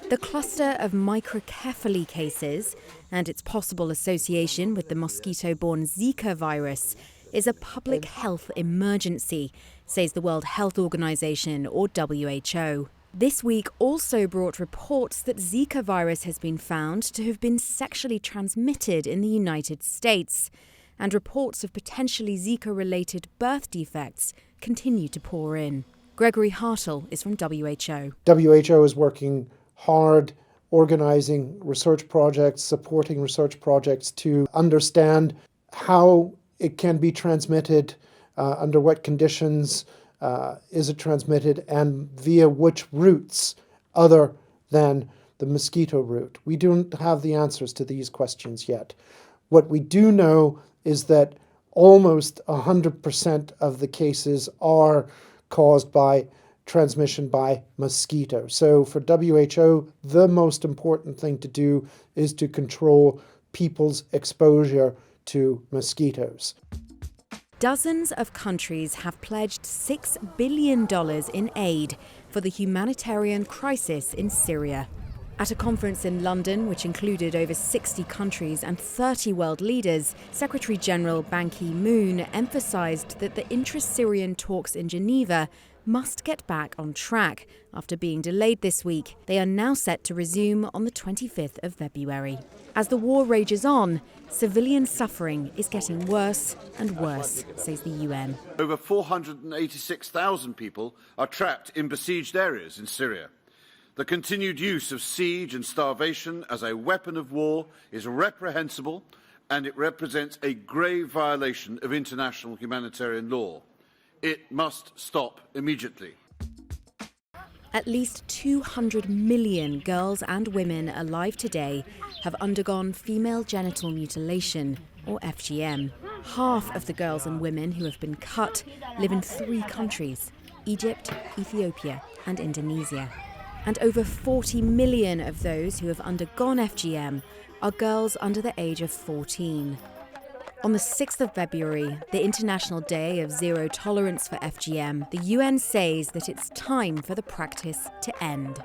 The cluster of microcephaly cases and its possible association with the mosquito-borne Zika virus is a public health emergency, says the World Health Organization, or WHO. This week also brought reports that Zika virus has been found to have been sexually transmitted in the United States, and reports of potentially Zika-related birth defects continue to pour in. Gregory Hartle is from WHO. WHO is working hard, organising research projects, supporting research projects to understand how it can be transmitted, under what conditions is it transmitted, and via which routes other than the mosquito route. We don't have the answers to these questions yet. What we do know is that almost 100% of the cases are caused by transmission by mosquito. So for WHO, the most important thing to do is to control people's exposure to mosquitoes. Dozens of countries have pledged $6 billion in aid for the humanitarian crisis in Syria. At a conference in London, which included over 60 countries and 30 world leaders, Secretary-General Ban Ki-moon emphasised that the intra-Syrian talks in Geneva must get back on track after being delayed this week. They are now set to resume on the 25th of February. As the war rages on, civilian suffering is getting worse and worse, says the UN. Over 486,000 people are trapped in besieged areas in Syria. The continued use of siege and starvation as a weapon of war is reprehensible, and it represents a grave violation of international humanitarian law. It must stop immediately. At least 200 million girls and women alive today have undergone female genital mutilation, or FGM. Half of the girls and women who have been cut live in 3 countries: Egypt, Ethiopia, and Indonesia. And over 40 million of those who have undergone FGM are girls under the age of 14. On the 6th of February, the International Day of Zero Tolerance for FGM, the UN says that it's time for the practice to end.